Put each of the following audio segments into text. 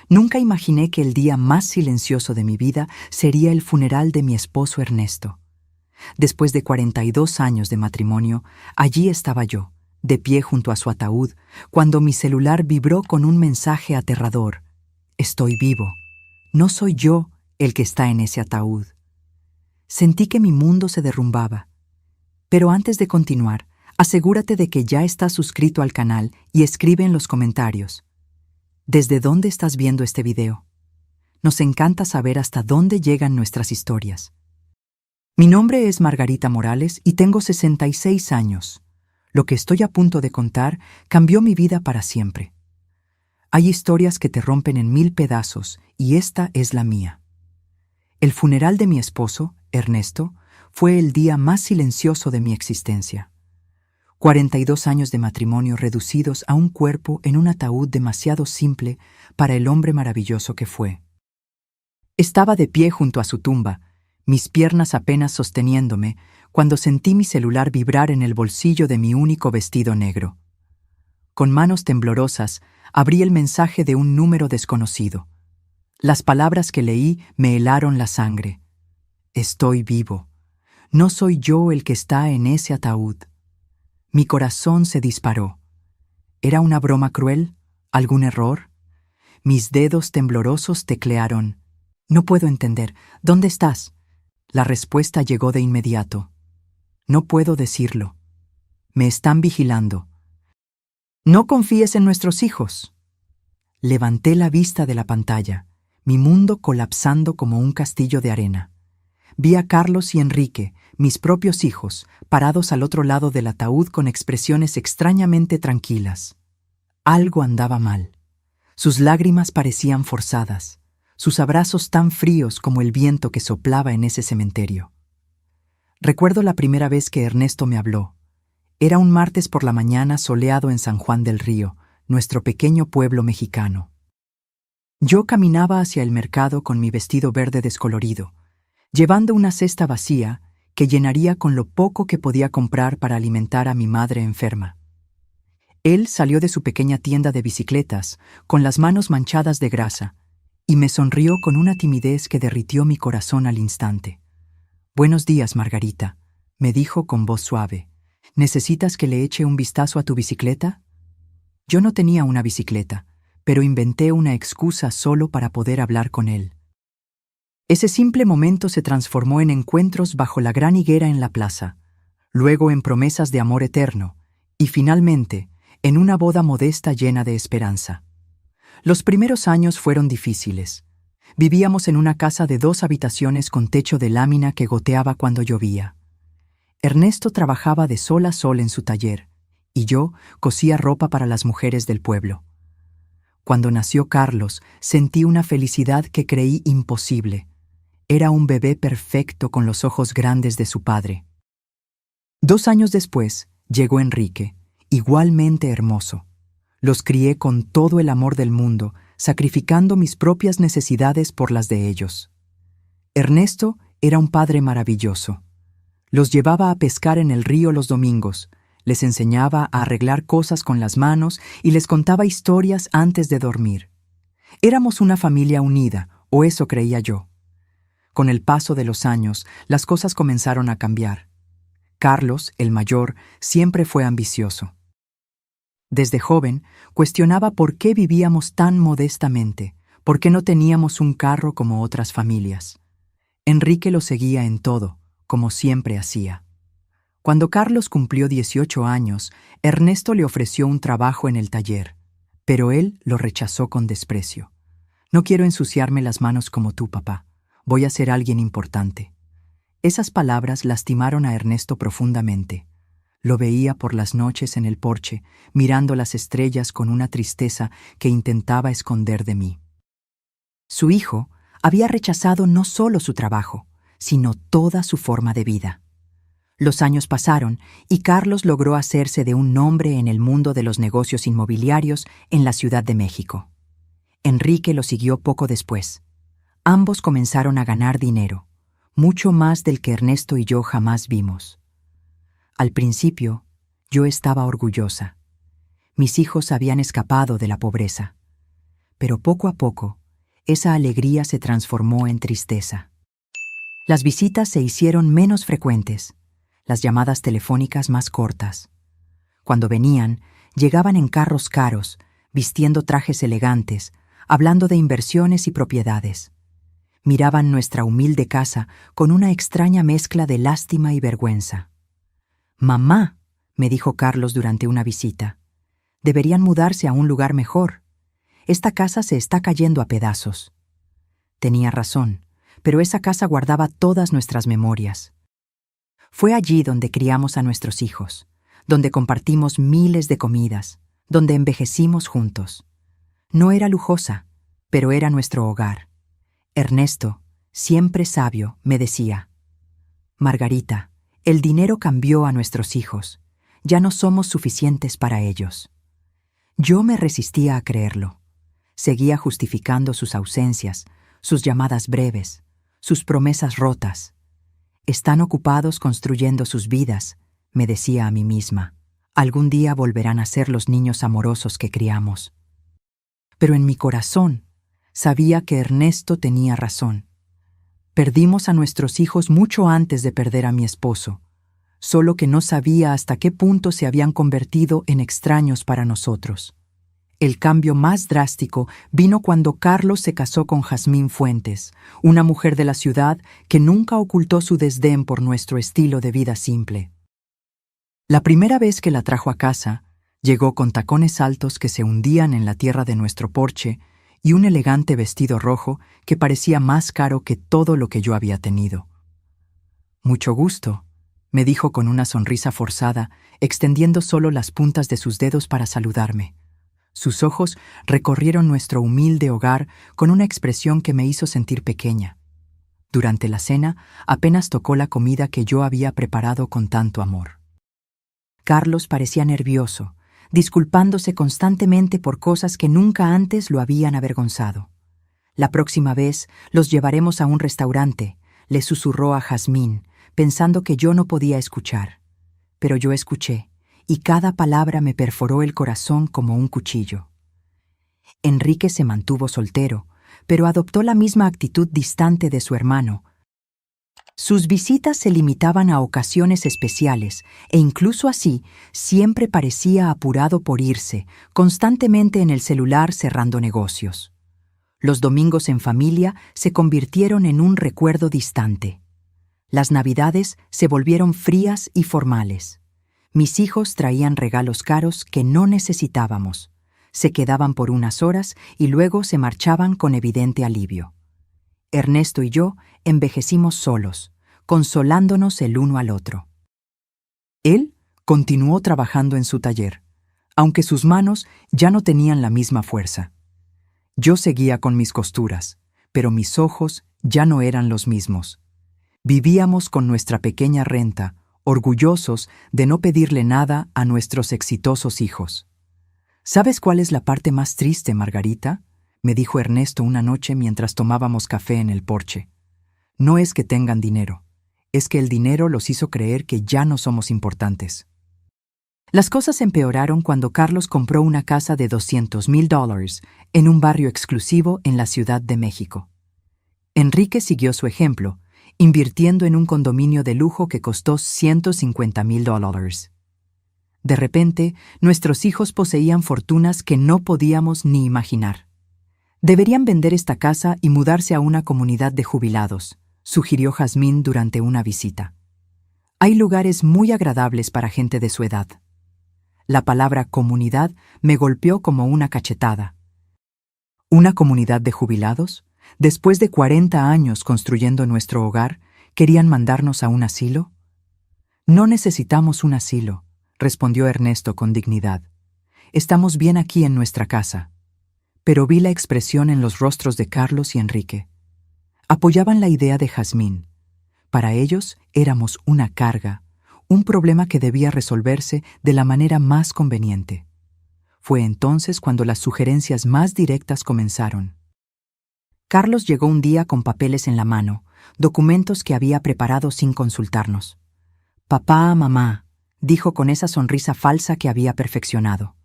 Nunca imaginé que el día más silencioso de mi vida sería el funeral de mi esposo Ernesto. Después de 42 años de matrimonio, allí estaba yo, de pie junto a su ataúd, cuando mi celular vibró con un mensaje aterrador. Estoy vivo. No soy yo el que está en ese ataúd. Sentí que mi mundo se derrumbaba. Pero antes de continuar, asegúrate de que ya estás suscrito al canal y escribe en los comentarios: ¿desde dónde estás viendo este video? Nos encanta saber hasta dónde llegan nuestras historias. Mi nombre es Margarita Morales y tengo 66 años. Lo que estoy a punto de contar cambió mi vida para siempre. Hay historias que te rompen en 1000 pedazos y esta es la mía. El funeral de mi esposo, Ernesto, fue el día más silencioso de mi existencia. 42 años de matrimonio reducidos a un cuerpo en un ataúd demasiado simple para el hombre maravilloso que fue. Estaba de pie junto a su tumba, mis piernas apenas sosteniéndome, cuando sentí mi celular vibrar en el bolsillo de mi único vestido negro. Con manos temblorosas, abrí el mensaje de un número desconocido. Las palabras que leí me helaron la sangre. Estoy vivo. No soy yo el que está en ese ataúd. Mi corazón se disparó. ¿Era una broma cruel? ¿Algún error? Mis dedos temblorosos teclearon. No puedo entender. ¿Dónde estás? La respuesta llegó de inmediato. No puedo decirlo. Me están vigilando. No confíes en nuestros hijos. Levanté la vista de la pantalla, mi mundo colapsando como un castillo de arena. Vi a Carlos y Enrique, mis propios hijos, parados al otro lado del ataúd con expresiones extrañamente tranquilas. Algo andaba mal. Sus lágrimas parecían forzadas, sus abrazos tan fríos como el viento que soplaba en ese cementerio. Recuerdo la primera vez que Ernesto me habló. Era un martes por la mañana soleado en San Juan del Río, nuestro pequeño pueblo mexicano. Yo caminaba hacia el mercado con mi vestido verde descolorido, llevando una cesta vacía que llenaría con lo poco que podía comprar para alimentar a mi madre enferma. Él salió de su pequeña tienda de bicicletas, con las manos manchadas de grasa, y me sonrió con una timidez que derritió mi corazón al instante. «Buenos días, Margarita», me dijo con voz suave. «¿Necesitas que le eche un vistazo a tu bicicleta?» Yo no tenía una bicicleta, pero inventé una excusa solo para poder hablar con él. Ese simple momento se transformó en encuentros bajo la gran higuera en la plaza, luego en promesas de amor eterno, y finalmente en una boda modesta llena de esperanza. Los primeros años fueron difíciles. Vivíamos en una casa de 2 habitaciones con techo de lámina que goteaba cuando llovía. Ernesto trabajaba de sol a sol en su taller, y yo cosía ropa para las mujeres del pueblo. Cuando nació Carlos, sentí una felicidad que creí imposible. Era un bebé perfecto con los ojos grandes de su padre. 2 años después, llegó Enrique, igualmente hermoso. Los crié con todo el amor del mundo, sacrificando mis propias necesidades por las de ellos. Ernesto era un padre maravilloso. Los llevaba a pescar en el río los domingos, les enseñaba a arreglar cosas con las manos y les contaba historias antes de dormir. Éramos una familia unida, o eso creía yo. Con el paso de los años, las cosas comenzaron a cambiar. Carlos, el mayor, siempre fue ambicioso. Desde joven, cuestionaba por qué vivíamos tan modestamente, por qué no teníamos un carro como otras familias. Enrique lo seguía en todo, como siempre hacía. Cuando Carlos cumplió 18 años, Ernesto le ofreció un trabajo en el taller, pero él lo rechazó con desprecio. «No quiero ensuciarme las manos como tú, papá. Voy a ser alguien importante». Esas palabras lastimaron a Ernesto profundamente. Lo veía por las noches en el porche, mirando las estrellas con una tristeza que intentaba esconder de mí. Su hijo había rechazado no solo su trabajo, sino toda su forma de vida. Los años pasaron y Carlos logró hacerse de un nombre en el mundo de los negocios inmobiliarios en la Ciudad de México. Enrique lo siguió poco después. Ambos comenzaron a ganar dinero, mucho más del que Ernesto y yo jamás vimos. Al principio, yo estaba orgullosa. Mis hijos habían escapado de la pobreza. Pero poco a poco, esa alegría se transformó en tristeza. Las visitas se hicieron menos frecuentes, las llamadas telefónicas más cortas. Cuando venían, llegaban en carros caros, vistiendo trajes elegantes, hablando de inversiones y propiedades. Miraban nuestra humilde casa con una extraña mezcla de lástima y vergüenza. «Mamá», me dijo Carlos durante una visita, «deberían mudarse a un lugar mejor. Esta casa se está cayendo a pedazos». Tenía razón, pero esa casa guardaba todas nuestras memorias. Fue allí donde criamos a nuestros hijos, donde compartimos miles de comidas, donde envejecimos juntos. No era lujosa, pero era nuestro hogar. Ernesto, siempre sabio, me decía: «Margarita, el dinero cambió a nuestros hijos. Ya no somos suficientes para ellos». Yo me resistía a creerlo. Seguía justificando sus ausencias, sus llamadas breves, sus promesas rotas. «Están ocupados construyendo sus vidas», me decía a mí misma. «Algún día volverán a ser los niños amorosos que criamos». Pero en mi corazón sabía que Ernesto tenía razón. Perdimos a nuestros hijos mucho antes de perder a mi esposo, solo que no sabía hasta qué punto se habían convertido en extraños para nosotros. El cambio más drástico vino cuando Carlos se casó con Jazmín Fuentes, una mujer de la ciudad que nunca ocultó su desdén por nuestro estilo de vida simple. La primera vez que la trajo a casa, llegó con tacones altos que se hundían en la tierra de nuestro porche y un elegante vestido rojo que parecía más caro que todo lo que yo había tenido. «Mucho gusto», me dijo con una sonrisa forzada, extendiendo solo las puntas de sus dedos para saludarme. Sus ojos recorrieron nuestro humilde hogar con una expresión que me hizo sentir pequeña. Durante la cena, apenas tocó la comida que yo había preparado con tanto amor. Carlos parecía nervioso, disculpándose constantemente por cosas que nunca antes lo habían avergonzado. «La próxima vez los llevaremos a un restaurante», le susurró a Jazmín, pensando que yo no podía escuchar. Pero yo escuché, y cada palabra me perforó el corazón como un cuchillo. Enrique se mantuvo soltero, pero adoptó la misma actitud distante de su hermano. Sus visitas se limitaban a ocasiones especiales, e incluso así siempre parecía apurado por irse, constantemente en el celular cerrando negocios. Los domingos en familia se convirtieron en un recuerdo distante. Las Navidades se volvieron frías y formales. Mis hijos traían regalos caros que no necesitábamos. Se quedaban por unas horas y luego se marchaban con evidente alivio. Ernesto y yo envejecimos solos, consolándonos el uno al otro. Él continuó trabajando en su taller, aunque sus manos ya no tenían la misma fuerza. Yo seguía con mis costuras, pero mis ojos ya no eran los mismos. Vivíamos con nuestra pequeña renta, orgullosos de no pedirle nada a nuestros exitosos hijos. «¿Sabes cuál es la parte más triste, Margarita?», me dijo Ernesto una noche mientras tomábamos café en el porche. «No es que tengan dinero, es que el dinero los hizo creer que ya no somos importantes». Las cosas empeoraron cuando Carlos compró una casa de $200,000 en un barrio exclusivo en la Ciudad de México. Enrique siguió su ejemplo, invirtiendo en un condominio de lujo que costó $150,000. De repente, nuestros hijos poseían fortunas que no podíamos ni imaginar. «Deberían vender esta casa y mudarse a una comunidad de jubilados», sugirió Jazmín durante una visita. «Hay lugares muy agradables para gente de su edad». La palabra comunidad me golpeó como una cachetada. ¿Una comunidad de jubilados? Después de 40 años construyendo nuestro hogar, ¿querían mandarnos a un asilo? «No necesitamos un asilo», respondió Ernesto con dignidad. «Estamos bien aquí en nuestra casa». Pero vi la expresión en los rostros de Carlos y Enrique. Apoyaban la idea de Jazmín. Para ellos éramos una carga, un problema que debía resolverse de la manera más conveniente. Fue entonces cuando las sugerencias más directas comenzaron. Carlos llegó un día con papeles en la mano, documentos que había preparado sin consultarnos. «Papá, mamá», dijo con esa sonrisa falsa que había perfeccionado.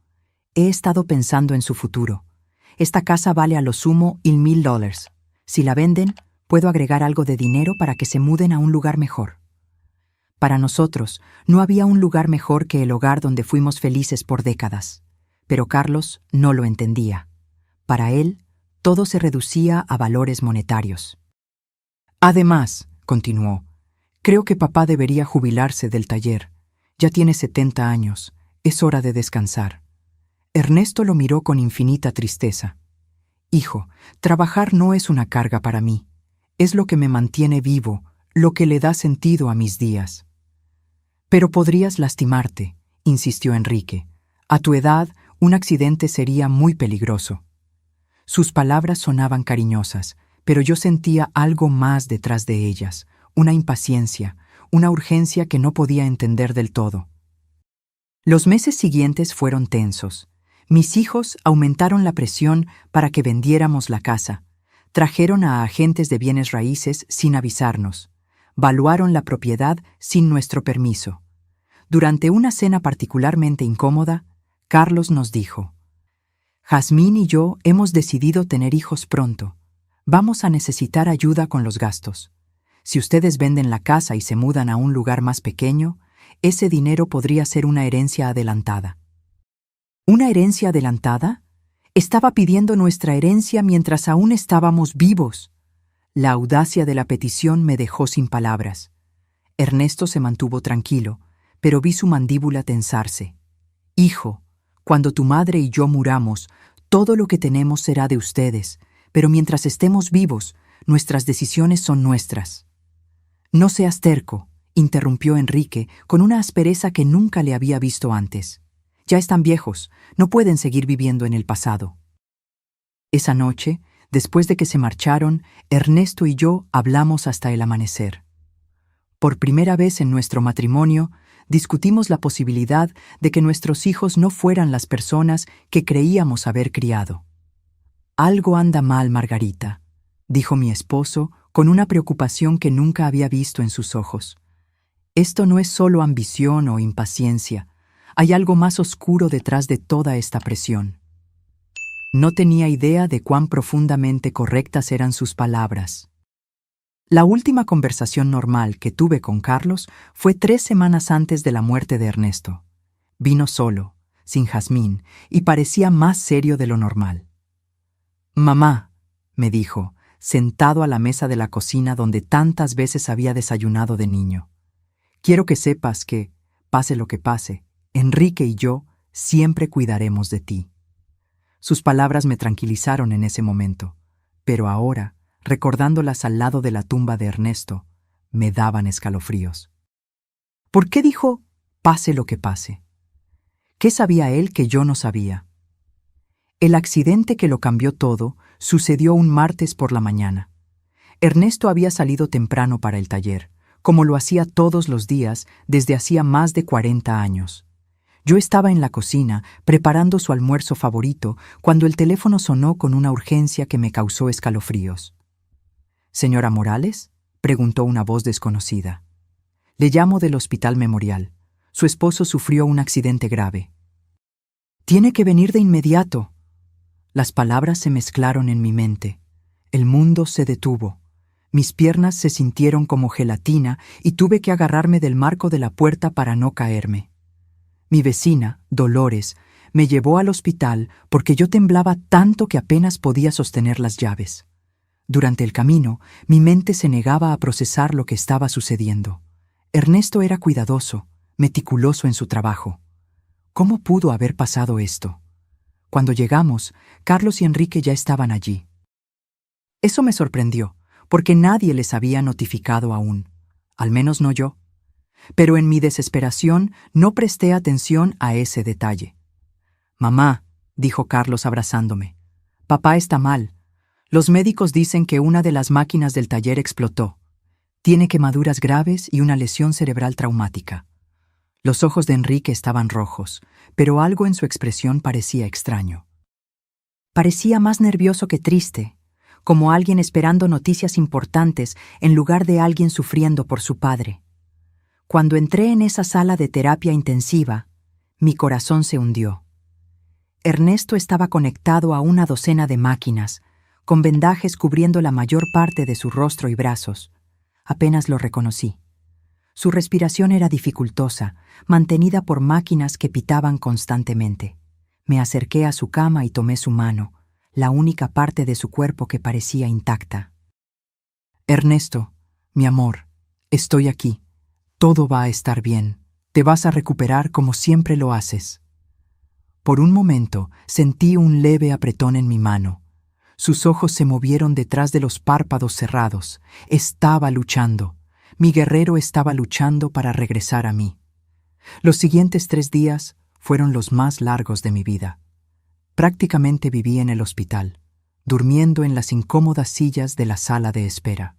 «He estado pensando en su futuro. Esta casa vale a lo sumo $1,000. Si la venden, puedo agregar algo de dinero para que se muden a un lugar mejor. Para nosotros, no había un lugar mejor que el hogar donde fuimos felices por décadas. Pero Carlos no lo entendía. Para él, todo se reducía a valores monetarios. Además, continuó, creo que papá debería jubilarse del taller. Ya tiene 70 años. Es hora de descansar. Ernesto lo miró con infinita tristeza. Hijo, trabajar no es una carga para mí. Es lo que me mantiene vivo, lo que le da sentido a mis días. Pero podrías lastimarte, insistió Enrique. A tu edad, un accidente sería muy peligroso. Sus palabras sonaban cariñosas, pero yo sentía algo más detrás de ellas, una impaciencia, una urgencia que no podía entender del todo. Los meses siguientes fueron tensos. Mis hijos aumentaron la presión para que vendiéramos la casa. Trajeron a agentes de bienes raíces sin avisarnos. Valuaron la propiedad sin nuestro permiso. Durante una cena particularmente incómoda, Carlos nos dijo: Jazmín y yo hemos decidido tener hijos pronto. Vamos a necesitar ayuda con los gastos. Si ustedes venden la casa y se mudan a un lugar más pequeño, ese dinero podría ser una herencia adelantada. ¿Una herencia adelantada? Estaba pidiendo nuestra herencia mientras aún estábamos vivos. La audacia de la petición me dejó sin palabras. Ernesto se mantuvo tranquilo, pero vi su mandíbula tensarse. Hijo, cuando tu madre y yo muramos, todo lo que tenemos será de ustedes, pero mientras estemos vivos, nuestras decisiones son nuestras. No seas terco, interrumpió Enrique con una aspereza que nunca le había visto antes. Ya están viejos, no pueden seguir viviendo en el pasado. Esa noche, después de que se marcharon, Ernesto y yo hablamos hasta el amanecer. Por primera vez en nuestro matrimonio, discutimos la posibilidad de que nuestros hijos no fueran las personas que creíamos haber criado. Algo anda mal, Margarita, dijo mi esposo con una preocupación que nunca había visto en sus ojos. Esto no es solo ambición o impaciencia. Hay algo más oscuro detrás de toda esta presión. No tenía idea de cuán profundamente correctas eran sus palabras. La última conversación normal que tuve con Carlos fue 3 semanas antes de la muerte de Ernesto. Vino solo, sin Jazmín, y parecía más serio de lo normal. «Mamá», me dijo, sentado a la mesa de la cocina donde tantas veces había desayunado de niño, «quiero que sepas que, pase lo que pase, Enrique y yo siempre cuidaremos de ti». Sus palabras me tranquilizaron en ese momento, pero ahora, recordándolas al lado de la tumba de Ernesto, me daban escalofríos. ¿Por qué dijo, pase lo que pase? ¿Qué sabía él que yo no sabía? El accidente que lo cambió todo sucedió un martes por la mañana. Ernesto había salido temprano para el taller, como lo hacía todos los días desde hacía más de 40 años. Yo estaba en la cocina, preparando su almuerzo favorito, cuando el teléfono sonó con una urgencia que me causó escalofríos. «¿Señora Morales?», preguntó una voz desconocida. «Le llamo del Hospital Memorial. Su esposo sufrió un accidente grave». «Tiene que venir de inmediato». Las palabras se mezclaron en mi mente. El mundo se detuvo. Mis piernas se sintieron como gelatina y tuve que agarrarme del marco de la puerta para no caerme. Mi vecina, Dolores, me llevó al hospital porque yo temblaba tanto que apenas podía sostener las llaves. Durante el camino, mi mente se negaba a procesar lo que estaba sucediendo. Ernesto era cuidadoso, meticuloso en su trabajo. ¿Cómo pudo haber pasado esto? Cuando llegamos, Carlos y Enrique ya estaban allí. Eso me sorprendió, porque nadie les había notificado aún, al menos no yo. Pero en mi desesperación no presté atención a ese detalle. «Mamá», dijo Carlos abrazándome, «papá está mal. Los médicos dicen que una de las máquinas del taller explotó. Tiene quemaduras graves y una lesión cerebral traumática». Los ojos de Enrique estaban rojos, pero algo en su expresión parecía extraño. Parecía más nervioso que triste, como alguien esperando noticias importantes en lugar de alguien sufriendo por su padre. Cuando entré en esa sala de terapia intensiva, mi corazón se hundió. Ernesto estaba conectado a una docena de máquinas, con vendajes cubriendo la mayor parte de su rostro y brazos. Apenas lo reconocí. Su respiración era dificultosa, mantenida por máquinas que pitaban constantemente. Me acerqué a su cama y tomé su mano, la única parte de su cuerpo que parecía intacta. Ernesto, mi amor, estoy aquí. Todo va a estar bien. Te vas a recuperar como siempre lo haces. Por un momento sentí un leve apretón en mi mano. Sus ojos se movieron detrás de los párpados cerrados. Estaba luchando. Mi guerrero estaba luchando para regresar a mí. Los siguientes 3 días fueron los más largos de mi vida. Prácticamente viví en el hospital, durmiendo en las incómodas sillas de la sala de espera.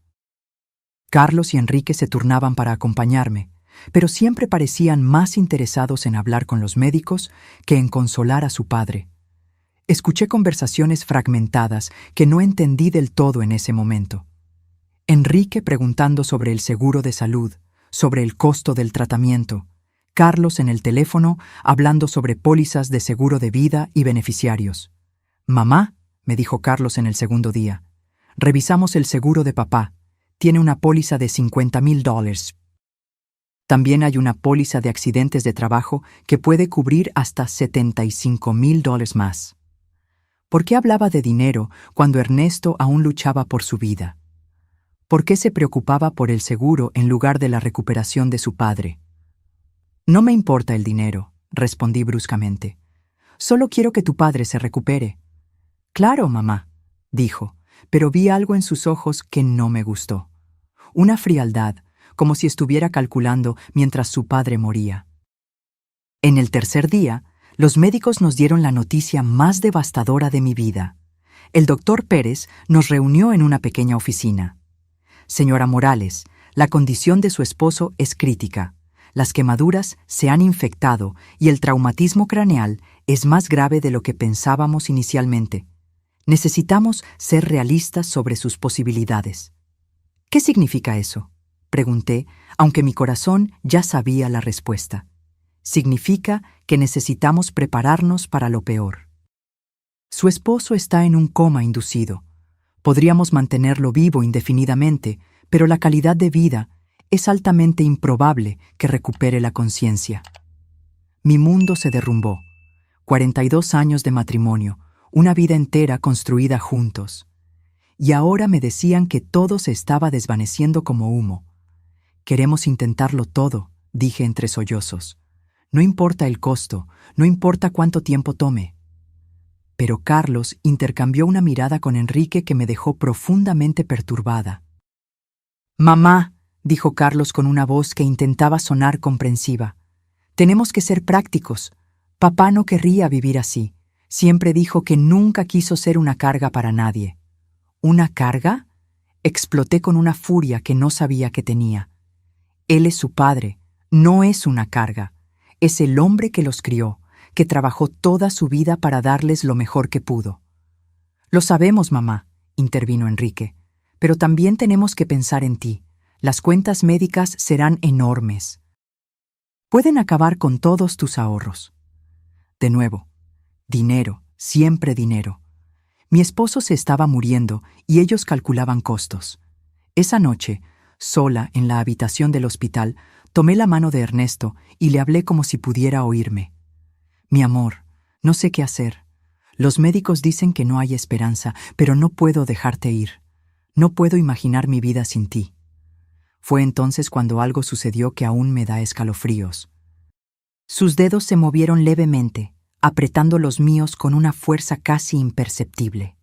Carlos y Enrique se turnaban para acompañarme, pero siempre parecían más interesados en hablar con los médicos que en consolar a su padre. Escuché conversaciones fragmentadas que no entendí del todo en ese momento. Enrique preguntando sobre el seguro de salud, sobre el costo del tratamiento. Carlos en el teléfono hablando sobre pólizas de seguro de vida y beneficiarios. «Mamá», me dijo Carlos en el segundo día, «revisamos el seguro de papá. Tiene una póliza de $50,000. También hay una póliza de accidentes de trabajo que puede cubrir hasta $75,000 más». ¿Por qué hablaba de dinero cuando Ernesto aún luchaba por su vida? ¿Por qué se preocupaba por el seguro en lugar de la recuperación de su padre? «No me importa el dinero», respondí bruscamente. «Solo quiero que tu padre se recupere». «Claro, mamá», dijo, pero vi algo en sus ojos que no me gustó. Una frialdad, como si estuviera calculando mientras su padre moría. En el tercer día, los médicos nos dieron la noticia más devastadora de mi vida. El doctor Pérez nos reunió en una pequeña oficina. «Señora Morales, la condición de su esposo es crítica. Las quemaduras se han infectado y el traumatismo craneal es más grave de lo que pensábamos inicialmente. Necesitamos ser realistas sobre sus posibilidades». «¿Qué significa eso?», pregunté, aunque mi corazón ya sabía la respuesta. «Significa que necesitamos prepararnos para lo peor. Su esposo está en un coma inducido. Podríamos mantenerlo vivo indefinidamente, pero la calidad de vida es altamente improbable que recupere la conciencia». Mi mundo se derrumbó. 42 años de matrimonio, una vida entera construida juntos. Y ahora me decían que todo se estaba desvaneciendo como humo. «Queremos intentarlo todo», dije entre sollozos. «No importa el costo, no importa cuánto tiempo tome». Pero Carlos intercambió una mirada con Enrique que me dejó profundamente perturbada. «Mamá», dijo Carlos con una voz que intentaba sonar comprensiva, «tenemos que ser prácticos. Papá no querría vivir así. Siempre dijo que nunca quiso ser una carga para nadie». «¿Una carga?», exploté con una furia que no sabía que tenía. «Él es su padre, no es una carga. Es el hombre que los crió, que trabajó toda su vida para darles lo mejor que pudo». «Lo sabemos, mamá», intervino Enrique, «pero también tenemos que pensar en ti. Las cuentas médicas serán enormes. Pueden acabar con todos tus ahorros». De nuevo, dinero, siempre dinero. Mi esposo se estaba muriendo y ellos calculaban costos. Esa noche, sola en la habitación del hospital, tomé la mano de Ernesto y le hablé como si pudiera oírme. «Mi amor, no sé qué hacer. Los médicos dicen que no hay esperanza, pero no puedo dejarte ir. No puedo imaginar mi vida sin ti». Fue entonces cuando algo sucedió que aún me da escalofríos. Sus dedos se movieron levemente, apretando los míos con una fuerza casi imperceptible.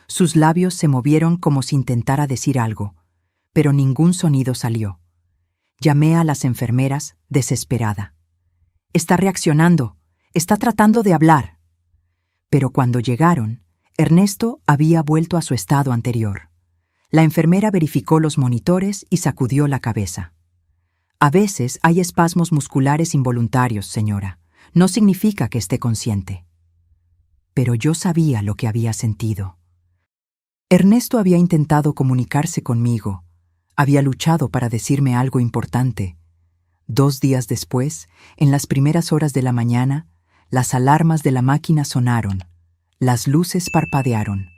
Sus labios se movieron como si intentara decir algo, pero ningún sonido salió. Llamé a las enfermeras, desesperada. «Está reaccionando, está tratando de hablar». Pero cuando llegaron, Ernesto había vuelto a su estado anterior. La enfermera verificó los monitores y sacudió la cabeza. «A veces hay espasmos musculares involuntarios, señora. No significa que esté consciente». Pero yo sabía lo que había sentido. Ernesto había intentado comunicarse conmigo. Había luchado para decirme algo importante. 2 días después, en las primeras horas de la mañana, Las alarmas de la máquina sonaron. Las luces parpadearon.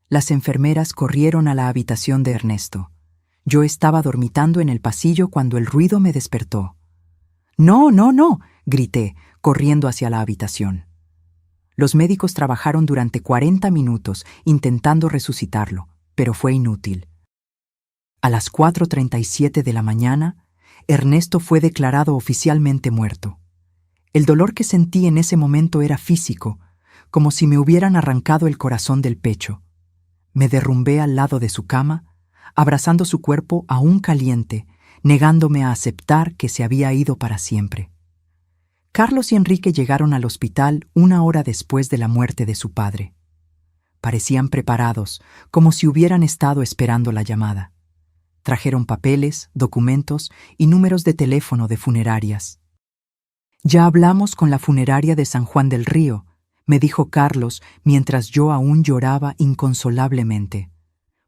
Las enfermeras corrieron a la habitación de Ernesto. Yo estaba dormitando en el pasillo cuando el ruido me despertó. «¡No, no, no!», grité, corriendo hacia la habitación. Los médicos trabajaron durante 40 minutos intentando resucitarlo, pero fue inútil. A las 4:37 de la mañana, Ernesto fue declarado oficialmente muerto. El dolor que sentí en ese momento era físico, como si me hubieran arrancado el corazón del pecho. Me derrumbé al lado de su cama, abrazando su cuerpo aún caliente, negándome a aceptar que se había ido para siempre. Carlos y Enrique llegaron al hospital 1 hora después de la muerte de su padre. Parecían preparados, como si hubieran estado esperando la llamada. Trajeron papeles, documentos y números de teléfono de funerarias. «Ya hablamos con la funeraria de San Juan del Río», me dijo Carlos mientras yo aún lloraba inconsolablemente.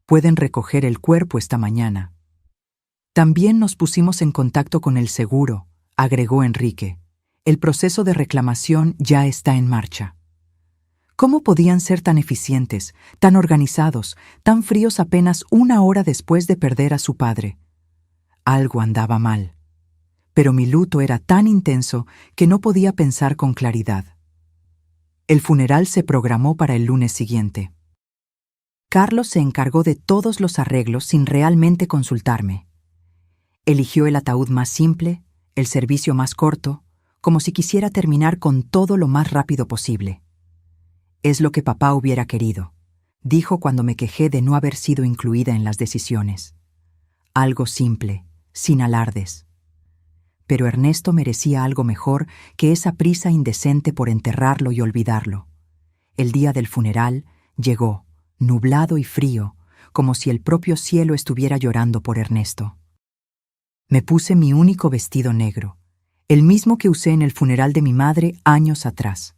«Pueden recoger el cuerpo esta mañana». «También nos pusimos en contacto con el seguro», agregó Enrique. «El proceso de reclamación ya está en marcha». ¿Cómo podían ser tan eficientes, tan organizados, tan fríos apenas 1 hora después de perder a su padre? Algo andaba mal. Pero mi luto era tan intenso que no podía pensar con claridad. El funeral se programó para el lunes siguiente. Carlos se encargó de todos los arreglos sin realmente consultarme. Eligió el ataúd más simple, el servicio más corto, como si quisiera terminar con todo lo más rápido posible. «Es lo que papá hubiera querido», dijo cuando me quejé de no haber sido incluida en las decisiones. Algo simple, sin alardes. Pero Ernesto merecía algo mejor que esa prisa indecente por enterrarlo y olvidarlo. El día del funeral llegó, nublado y frío, como si el propio cielo estuviera llorando por Ernesto. Me puse mi único vestido negro, el mismo que usé en el funeral de mi madre años atrás.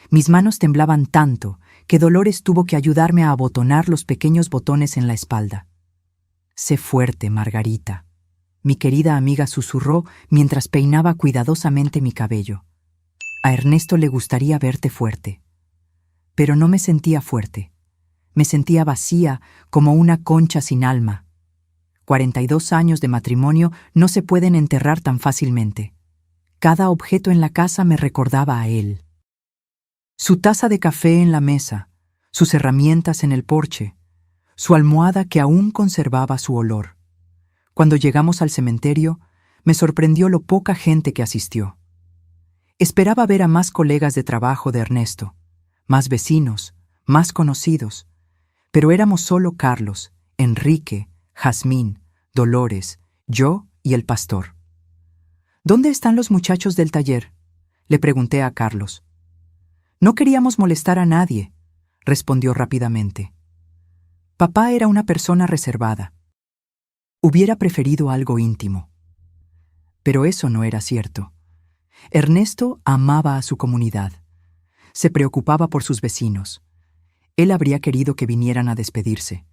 Mis manos temblaban tanto que Dolores tuvo que ayudarme a abotonar los pequeños botones en la espalda. «Sé fuerte, Margarita», mi querida amiga susurró mientras peinaba cuidadosamente mi cabello. «A Ernesto le gustaría verte fuerte». Pero no me sentía fuerte. Me sentía vacía, como una concha sin alma. 42 años de matrimonio no se pueden enterrar tan fácilmente. Cada objeto en la casa me recordaba a él. Su taza de café en la mesa, sus herramientas en el porche, su almohada que aún conservaba su olor. Cuando llegamos al cementerio, me sorprendió lo poca gente que asistió. Esperaba ver a más colegas de trabajo de Ernesto, más vecinos, más conocidos, pero éramos solo Carlos, Enrique, Jazmín, Dolores, yo y el pastor. «¿Dónde están los muchachos del taller?», le pregunté a Carlos. «No queríamos molestar a nadie», respondió rápidamente. Papá era una persona reservada. Hubiera preferido algo íntimo. Pero eso no era cierto. Ernesto amaba a su comunidad. Se preocupaba por sus vecinos. Él habría querido que vinieran a despedirse.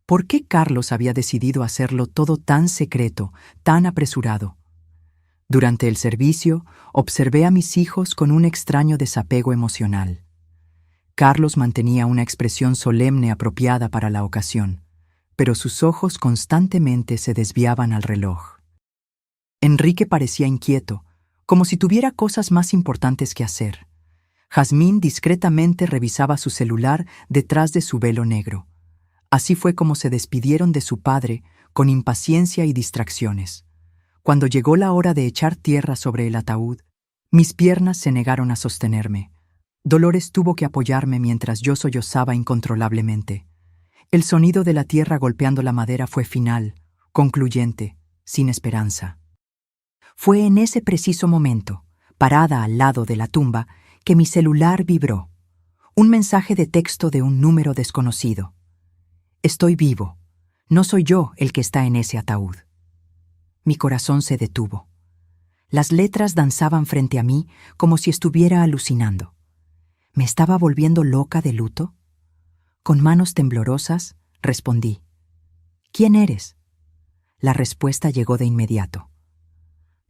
¿Por qué Carlos había decidido hacerlo todo tan secreto, tan apresurado? Durante el servicio, observé a mis hijos con un extraño desapego emocional. Carlos mantenía una expresión solemne apropiada para la ocasión, pero sus ojos constantemente se desviaban al reloj. Enrique parecía inquieto, como si tuviera cosas más importantes que hacer. Jazmín discretamente revisaba su celular detrás de su velo negro. Así fue como se despidieron de su padre, con impaciencia y distracciones. Cuando llegó la hora de echar tierra sobre el ataúd, mis piernas se negaron a sostenerme. Dolores tuvo que apoyarme mientras yo sollozaba incontrolablemente. El sonido de la tierra golpeando la madera fue final, concluyente, sin esperanza. Fue en ese preciso momento, parada al lado de la tumba, que mi celular vibró. Un mensaje de texto de un número desconocido. «Estoy vivo. No soy yo el que está en ese ataúd». Mi corazón se detuvo. Las letras danzaban frente a mí como si estuviera alucinando. ¿Me estaba volviendo loca de luto? Con manos temblorosas, respondí. «¿Quién eres?». La respuesta llegó de inmediato.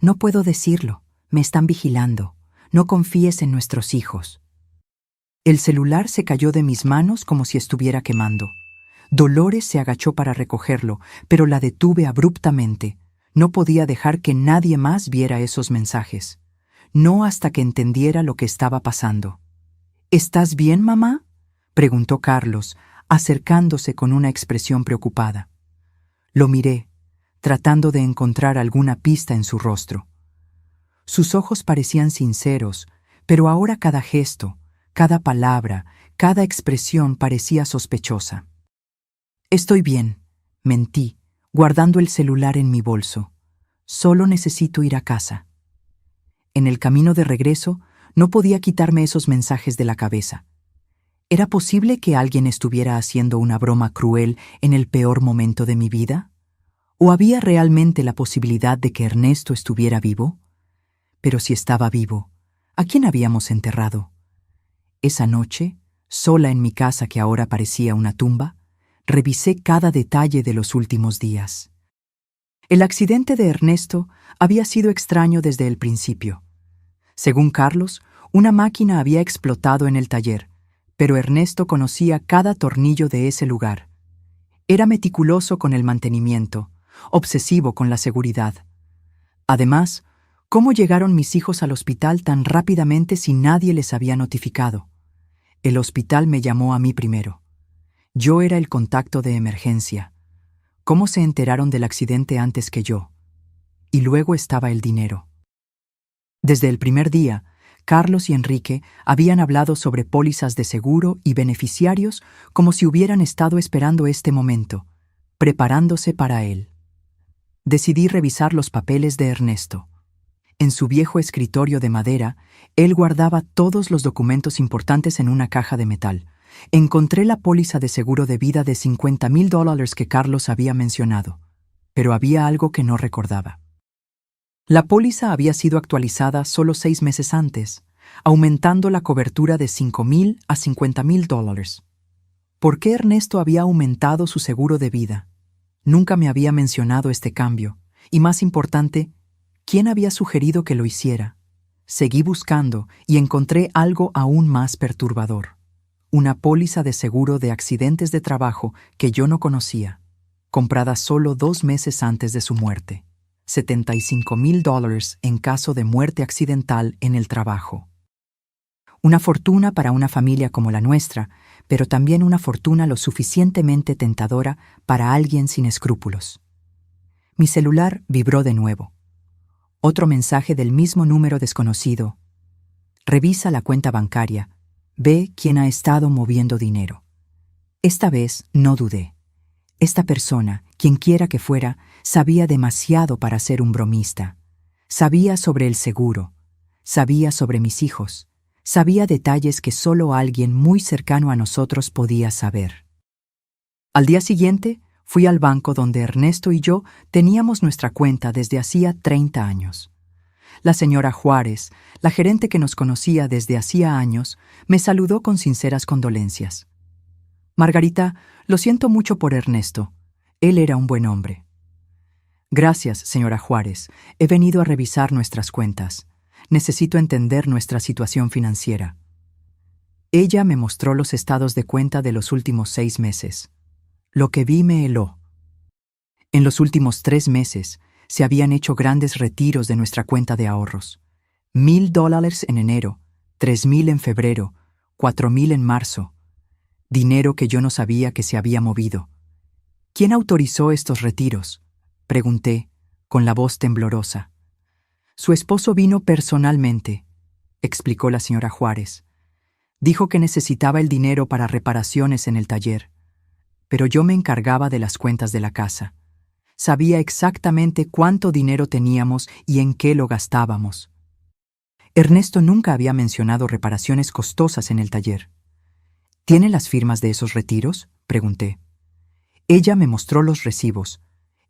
«No puedo decirlo. Me están vigilando. No confíes en nuestros hijos. El celular se cayó de mis manos como si estuviera quemando. Dolores se agachó para recogerlo, pero la detuve abruptamente. No podía dejar que nadie más viera esos mensajes. No hasta que entendiera lo que estaba pasando. ¿Estás bien, mamá?, preguntó Carlos, acercándose con una expresión preocupada. Lo miré, tratando de encontrar alguna pista en su rostro. Sus ojos parecían sinceros, pero ahora cada gesto, cada palabra, cada expresión parecía sospechosa. Estoy bien, mentí, guardando el celular en mi bolso. Solo necesito ir a casa. En el camino de regreso, no podía quitarme esos mensajes de la cabeza. ¿Era posible que alguien estuviera haciendo una broma cruel en el peor momento de mi vida? ¿O había realmente la posibilidad de que Ernesto estuviera vivo? Pero si estaba vivo, ¿a quién habíamos enterrado? Esa noche, sola en mi casa que ahora parecía una tumba, revisé cada detalle de los últimos días. El accidente de Ernesto había sido extraño desde el principio. Según Carlos, una máquina había explotado en el taller, pero Ernesto conocía cada tornillo de ese lugar. Era meticuloso con el mantenimiento, obsesivo con la seguridad. Además, ¿cómo llegaron mis hijos al hospital tan rápidamente si nadie les había notificado? El hospital me llamó a mí primero. Yo era el contacto de emergencia. ¿Cómo se enteraron del accidente antes que yo? Y luego estaba el dinero. Desde el primer día, Carlos y Enrique habían hablado sobre pólizas de seguro y beneficiarios como si hubieran estado esperando este momento, preparándose para él. Decidí revisar los papeles de Ernesto. En su viejo escritorio de madera, él guardaba todos los documentos importantes en una caja de metal. Encontré la póliza de seguro de vida de $50,000 que Carlos había mencionado, pero había algo que no recordaba. La póliza había sido actualizada solo 6 meses antes, aumentando la cobertura de $5,000 a $50,000. ¿Por qué Ernesto había aumentado su seguro de vida? Nunca me había mencionado este cambio, y más importante, ¿quién había sugerido que lo hiciera? Seguí buscando y encontré algo aún más perturbador. Una póliza de seguro de accidentes de trabajo que yo no conocía, comprada solo 2 meses antes de su muerte. $75,000 en caso de muerte accidental en el trabajo. Una fortuna para una familia como la nuestra, pero también una fortuna lo suficientemente tentadora para alguien sin escrúpulos. Mi celular vibró de nuevo. Otro mensaje del mismo número desconocido. Revisa la cuenta bancaria. Ve quién ha estado moviendo dinero. Esta vez no dudé. Esta persona, quienquiera que fuera, sabía demasiado para ser un bromista. Sabía sobre el seguro. Sabía sobre mis hijos. Sabía detalles que solo alguien muy cercano a nosotros podía saber. Al día siguiente, fui al banco donde Ernesto y yo teníamos nuestra cuenta desde hacía 30 años. La señora Juárez, la gerente que nos conocía desde hacía años, me saludó con sinceras condolencias. Margarita, lo siento mucho por Ernesto. Él era un buen hombre. Gracias, señora Juárez. He venido a revisar nuestras cuentas. Necesito entender nuestra situación financiera. Ella me mostró los estados de cuenta de los últimos 6 meses. Lo que vi me heló. En los últimos 3 meses, se habían hecho grandes retiros de nuestra cuenta de ahorros. $1,000 en enero, $3,000 en febrero, $4,000 en marzo. Dinero que yo no sabía que se había movido. ¿Quién autorizó estos retiros?, pregunté, con la voz temblorosa. Su esposo vino personalmente, explicó la señora Juárez. Dijo que necesitaba el dinero para reparaciones en el taller, pero yo me encargaba de las cuentas de la casa. Sabía exactamente cuánto dinero teníamos y en qué lo gastábamos. Ernesto nunca había mencionado reparaciones costosas en el taller. ¿Tiene las firmas de esos retiros?, pregunté. Ella me mostró los recibos.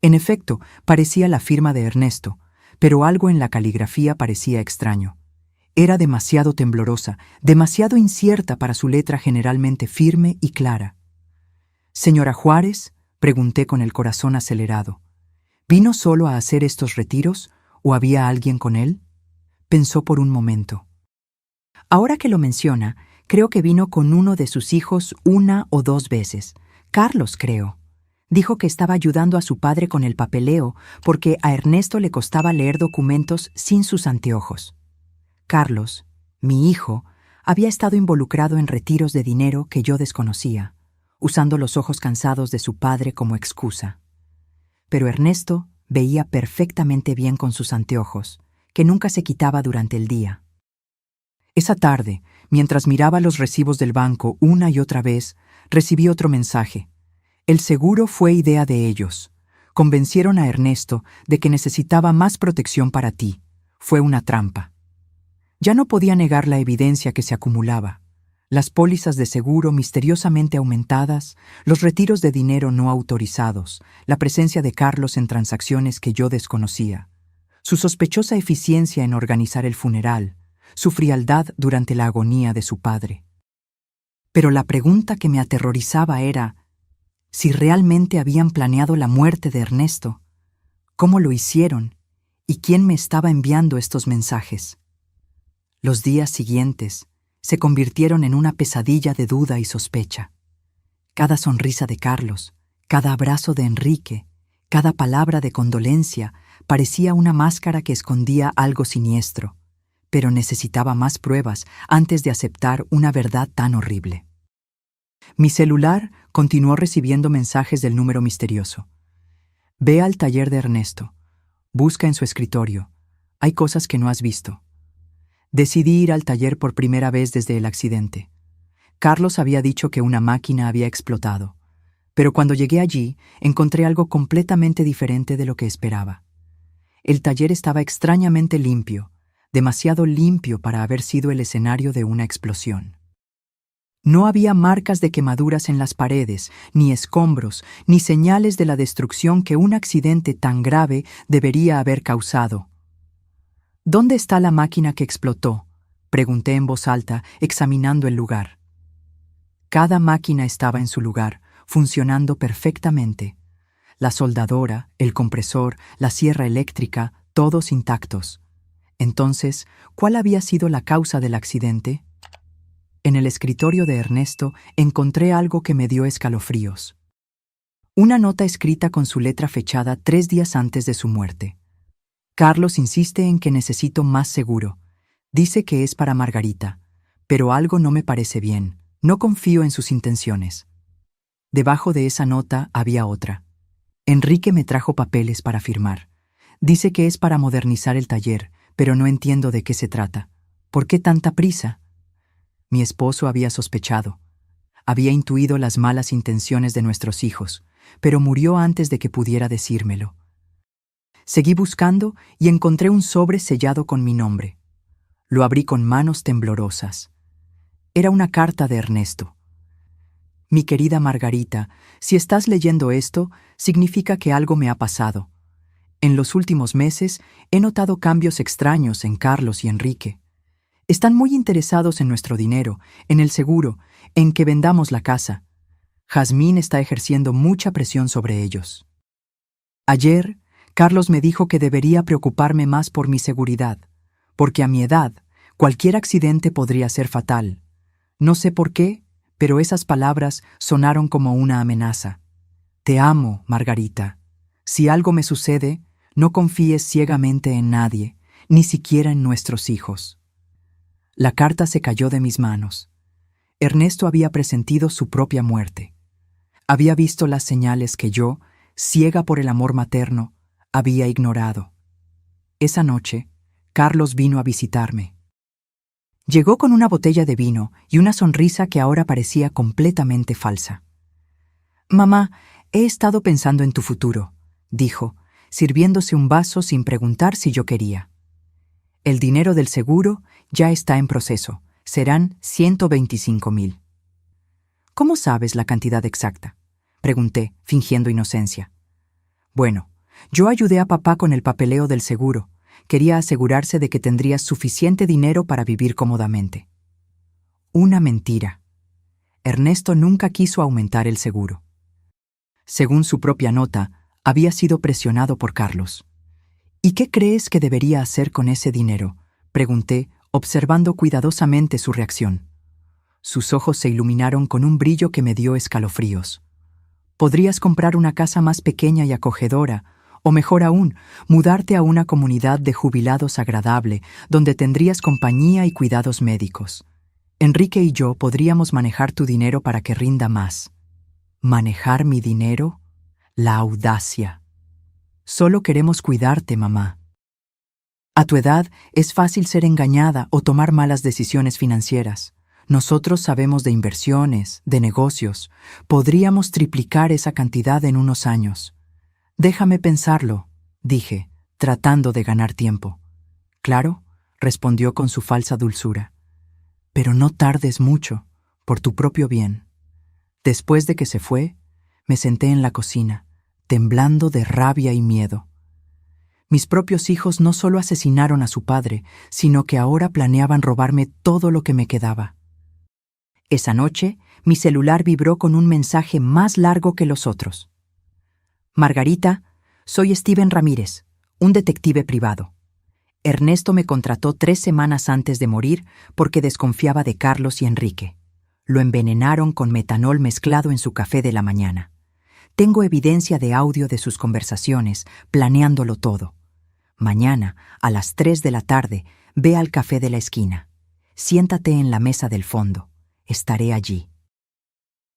En efecto, parecía la firma de Ernesto, pero algo en la caligrafía parecía extraño. Era demasiado temblorosa, demasiado incierta para su letra generalmente firme y clara. «Señora Juárez», pregunté con el corazón acelerado, ¿vino solo a hacer estos retiros o había alguien con él? Pensó por un momento. Ahora que lo menciona, creo que vino con uno de sus hijos 1 o 2 veces. Carlos, creo. Dijo que estaba ayudando a su padre con el papeleo porque a Ernesto le costaba leer documentos sin sus anteojos. Carlos, mi hijo, había estado involucrado en retiros de dinero que yo desconocía, usando los ojos cansados de su padre como excusa. Pero Ernesto veía perfectamente bien con sus anteojos, que nunca se quitaba durante el día. Esa tarde, mientras miraba los recibos del banco una y otra vez, recibí otro mensaje. El seguro fue idea de ellos. Convencieron a Ernesto de que necesitaba más protección para ti. Fue una trampa. Ya no podía negar la evidencia que se acumulaba. Las pólizas de seguro misteriosamente aumentadas, los retiros de dinero no autorizados, la presencia de Carlos en transacciones que yo desconocía, su sospechosa eficiencia en organizar el funeral, su frialdad durante la agonía de su padre. Pero la pregunta que me aterrorizaba era si realmente habían planeado la muerte de Ernesto, cómo lo hicieron y quién me estaba enviando estos mensajes. Los días siguientes se convirtieron en una pesadilla de duda y sospecha. Cada sonrisa de Carlos, cada abrazo de Enrique, cada palabra de condolencia parecía una máscara que escondía algo siniestro, pero necesitaba más pruebas antes de aceptar una verdad tan horrible. Mi celular continuó recibiendo mensajes del número misterioso. Ve al taller de Ernesto. Busca en su escritorio. Hay cosas que no has visto. Decidí ir al taller por primera vez desde el accidente. Carlos había dicho que una máquina había explotado, pero cuando llegué allí encontré algo completamente diferente de lo que esperaba. El taller estaba extrañamente limpio, demasiado limpio para haber sido el escenario de una explosión. No había marcas de quemaduras en las paredes, ni escombros, ni señales de la destrucción que un accidente tan grave debería haber causado. ¿Dónde está la máquina que explotó?, pregunté en voz alta, examinando el lugar. Cada máquina estaba en su lugar, funcionando perfectamente. La soldadora, el compresor, la sierra eléctrica, todos intactos. Entonces, ¿cuál había sido la causa del accidente? En el escritorio de Ernesto encontré algo que me dio escalofríos. Una nota escrita con su letra fechada 3 días antes de su muerte. Carlos insiste en que necesito más seguro. Dice que es para Margarita, pero algo no me parece bien. No confío en sus intenciones. Debajo de esa nota había otra. Enrique me trajo papeles para firmar. Dice que es para modernizar el taller, pero no entiendo de qué se trata. ¿Por qué tanta prisa? Mi esposo había sospechado. Había intuido las malas intenciones de nuestros hijos, pero murió antes de que pudiera decírmelo. Seguí buscando y encontré un sobre sellado con mi nombre. Lo abrí con manos temblorosas. Era una carta de Ernesto. Mi querida Margarita, si estás leyendo esto, significa que algo me ha pasado. En los últimos meses he notado cambios extraños en Carlos y Enrique. Están muy interesados en nuestro dinero, en el seguro, en que vendamos la casa. Jazmín está ejerciendo mucha presión sobre ellos. Ayer, Carlos me dijo que debería preocuparme más por mi seguridad, porque a mi edad, cualquier accidente podría ser fatal. No sé por qué, pero esas palabras sonaron como una amenaza. Te amo, Margarita. Si algo me sucede, no confíes ciegamente en nadie, ni siquiera en nuestros hijos. La carta se cayó de mis manos. Ernesto había presentido su propia muerte. Había visto las señales que yo, ciega por el amor materno, había ignorado. Esa noche, Carlos vino a visitarme. Llegó con una botella de vino y una sonrisa que ahora parecía completamente falsa. «Mamá, he estado pensando en tu futuro», dijo, sirviéndose un vaso sin preguntar si yo quería. «El dinero del seguro ya está en proceso. Serán 125,000. «¿Cómo sabes la cantidad exacta?», pregunté, fingiendo inocencia. «Bueno, yo ayudé a papá con el papeleo del seguro. Quería asegurarse de que tendrías suficiente dinero para vivir cómodamente». Una mentira. Ernesto nunca quiso aumentar el seguro. Según su propia nota, había sido presionado por Carlos. «¿Y qué crees que debería hacer con ese dinero?», pregunté, observando cuidadosamente su reacción. Sus ojos se iluminaron con un brillo que me dio escalofríos. Podrías comprar una casa más pequeña y acogedora, o mejor aún, mudarte a una comunidad de jubilados agradable, donde tendrías compañía y cuidados médicos. Enrique y yo podríamos manejar tu dinero para que rinda más. ¿Manejar mi dinero? La audacia. Solo queremos cuidarte, mamá. A tu edad es fácil ser engañada o tomar malas decisiones financieras. Nosotros sabemos de inversiones, de negocios. Podríamos triplicar esa cantidad en unos años. Déjame pensarlo, dije, tratando de ganar tiempo. Claro, respondió con su falsa dulzura. Pero no tardes mucho, por tu propio bien. Después de que se fue, me senté en la cocina, temblando de rabia y miedo. Mis propios hijos no solo asesinaron a su padre, sino que ahora planeaban robarme todo lo que me quedaba. Esa noche, mi celular vibró con un mensaje más largo que los otros. Margarita, soy Steven Ramírez, un detective privado. Ernesto me contrató 3 semanas antes de morir porque desconfiaba de Carlos y Enrique. Lo envenenaron con metanol mezclado en su café de la mañana. Tengo evidencia de audio de sus conversaciones, planeándolo todo. Mañana, a las 3 de la tarde, ve al café de la esquina. Siéntate en la mesa del fondo. Estaré allí.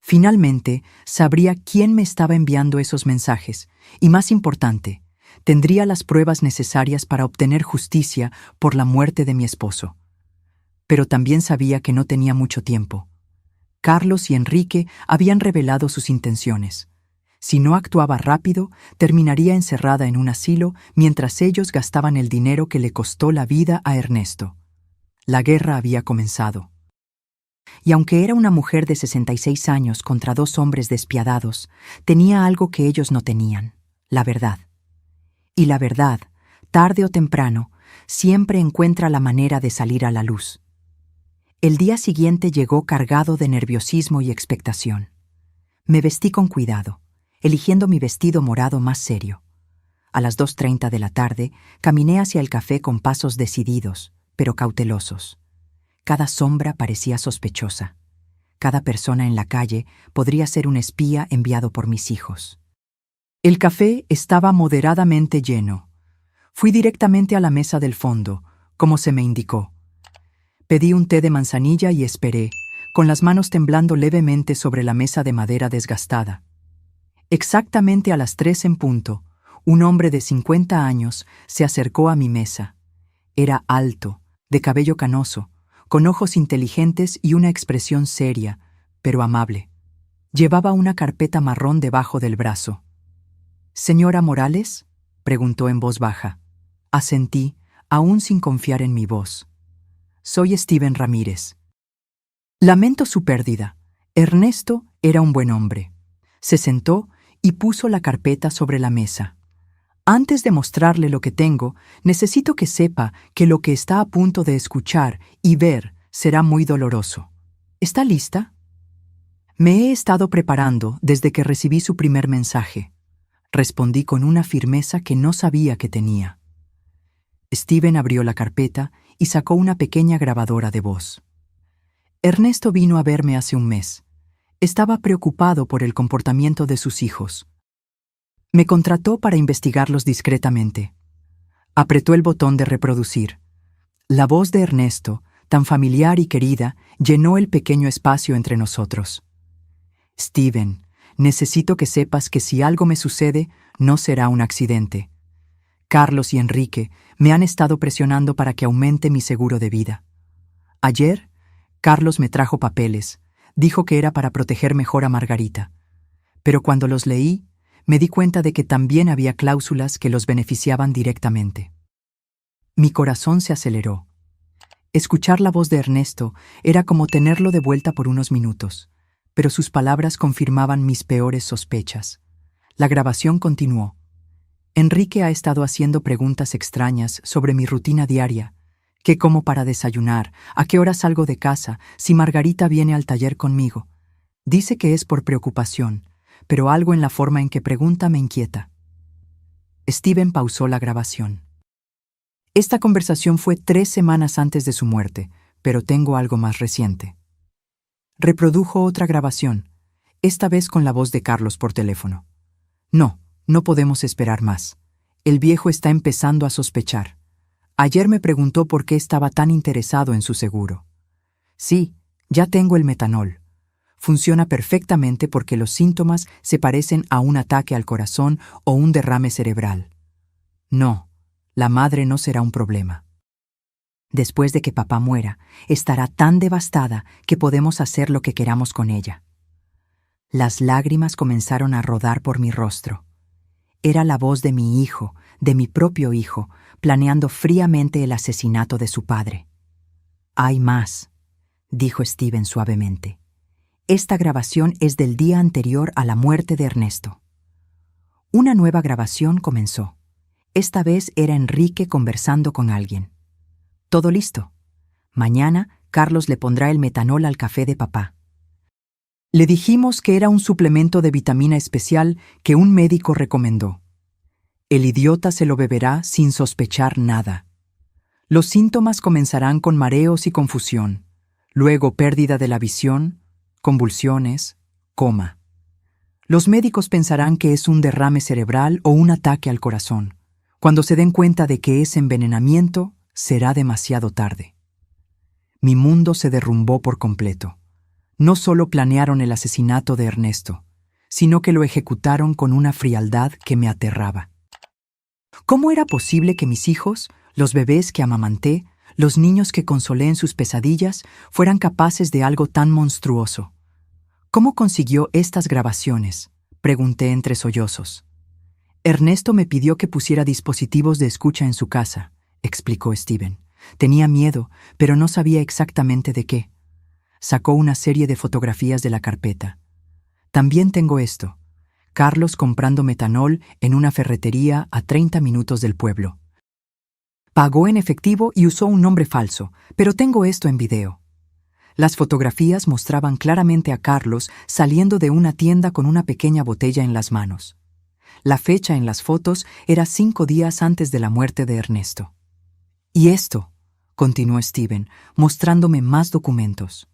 Finalmente, sabría quién me estaba enviando esos mensajes y, más importante, tendría las pruebas necesarias para obtener justicia por la muerte de mi esposo. Pero también sabía que no tenía mucho tiempo. Carlos y Enrique habían revelado sus intenciones. Si no actuaba rápido, terminaría encerrada en un asilo mientras ellos gastaban el dinero que le costó la vida a Ernesto. La guerra había comenzado. Y aunque era una mujer de 66 años contra 2 hombres despiadados, tenía algo que ellos no tenían: la verdad. Y la verdad, tarde o temprano, siempre encuentra la manera de salir a la luz. El día siguiente llegó cargado de nerviosismo y expectación. Me vestí con cuidado, eligiendo mi vestido morado más serio. A las 2:30 de la tarde, caminé hacia el café con pasos decididos, pero cautelosos. Cada sombra parecía sospechosa. Cada persona en la calle podría ser un espía enviado por mis hijos. El café estaba moderadamente lleno. Fui directamente a la mesa del fondo, como se me indicó. Pedí un té de manzanilla y esperé, con las manos temblando levemente sobre la mesa de madera desgastada. Exactamente a las 3 en punto, un hombre de 50 años se acercó a mi mesa. Era alto, de cabello canoso, con ojos inteligentes y una expresión seria, pero amable. Llevaba una carpeta marrón debajo del brazo. «¿Señora Morales?», preguntó en voz baja. Asentí, aún sin confiar en mi voz. «Soy Steven Ramírez». Lamento su pérdida. Ernesto era un buen hombre. Se sentó y puso la carpeta sobre la mesa. Antes de mostrarle lo que tengo, necesito que sepa que lo que está a punto de escuchar y ver será muy doloroso. ¿Está lista? Me he estado preparando desde que recibí su primer mensaje. Respondí con una firmeza que no sabía que tenía. Steven abrió la carpeta y sacó una pequeña grabadora de voz. Ernesto vino a verme hace un mes. Estaba preocupado por el comportamiento de sus hijos. Me contrató para investigarlos discretamente. Apretó el botón de reproducir. La voz de Ernesto, tan familiar y querida, llenó el pequeño espacio entre nosotros. Steven, necesito que sepas que si algo me sucede, no será un accidente. Carlos y Enrique me han estado presionando para que aumente mi seguro de vida. Ayer, Carlos me trajo papeles. Dijo que era para proteger mejor a Margarita. Pero cuando los leí, me di cuenta de que también había cláusulas que los beneficiaban directamente. Mi corazón se aceleró. Escuchar la voz de Ernesto era como tenerlo de vuelta por unos minutos, pero sus palabras confirmaban mis peores sospechas. La grabación continuó. Enrique ha estado haciendo preguntas extrañas sobre mi rutina diaria. ¿Qué como para desayunar? ¿A qué hora salgo de casa? Si Margarita viene al taller conmigo. Dice que es por preocupación, pero algo en la forma en que pregunta me inquieta. Steven pausó la grabación. Esta conversación fue 3 semanas antes de su muerte, pero tengo algo más reciente. Reprodujo otra grabación, esta vez con la voz de Carlos por teléfono. No, no podemos esperar más. El viejo está empezando a sospechar. Ayer me preguntó por qué estaba tan interesado en su seguro. Sí, ya tengo el metanol. Funciona perfectamente porque los síntomas se parecen a un ataque al corazón o un derrame cerebral. No, la madre no será un problema. Después de que papá muera, estará tan devastada que podemos hacer lo que queramos con ella. Las lágrimas comenzaron a rodar por mi rostro. Era la voz de mi hijo, de mi propio hijo, planeando fríamente el asesinato de su padre. Hay más, dijo Steven suavemente. Esta grabación es del día anterior a la muerte de Ernesto. Una nueva grabación comenzó. Esta vez era Enrique conversando con alguien. Todo listo. Mañana Carlos le pondrá el metanol al café de papá. Le dijimos que era un suplemento de vitamina especial que un médico recomendó. El idiota se lo beberá sin sospechar nada. Los síntomas comenzarán con mareos y confusión, luego pérdida de la visión, convulsiones, coma. Los médicos pensarán que es un derrame cerebral o un ataque al corazón. Cuando se den cuenta de que es envenenamiento, será demasiado tarde. Mi mundo se derrumbó por completo. No solo planearon el asesinato de Ernesto, sino que lo ejecutaron con una frialdad que me aterraba. ¿Cómo era posible que mis hijos, los bebés que amamanté, los niños que consolé en sus pesadillas, fueran capaces de algo tan monstruoso? ¿Cómo consiguió estas grabaciones?, pregunté entre sollozos. Ernesto me pidió que pusiera dispositivos de escucha en su casa, explicó Steven. Tenía miedo, pero no sabía exactamente de qué. Sacó una serie de fotografías de la carpeta. También tengo esto. Carlos comprando metanol en una ferretería a 30 minutos del pueblo. Pagó en efectivo y usó un nombre falso, pero tengo esto en video. Las fotografías mostraban claramente a Carlos saliendo de una tienda con una pequeña botella en las manos. La fecha en las fotos era 5 días antes de la muerte de Ernesto. Y esto, continuó Steven, mostrándome más documentos.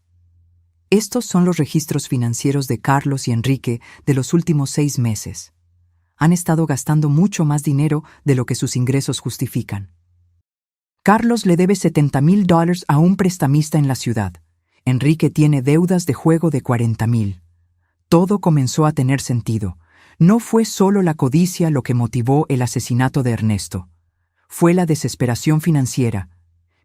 Estos son los registros financieros de Carlos y Enrique de los últimos 6 meses. Han estado gastando mucho más dinero de lo que sus ingresos justifican. Carlos le debe $70,000 a un prestamista en la ciudad. Enrique tiene deudas de juego de $40,000. Todo comenzó a tener sentido. No fue solo la codicia lo que motivó el asesinato de Ernesto. Fue la desesperación financiera.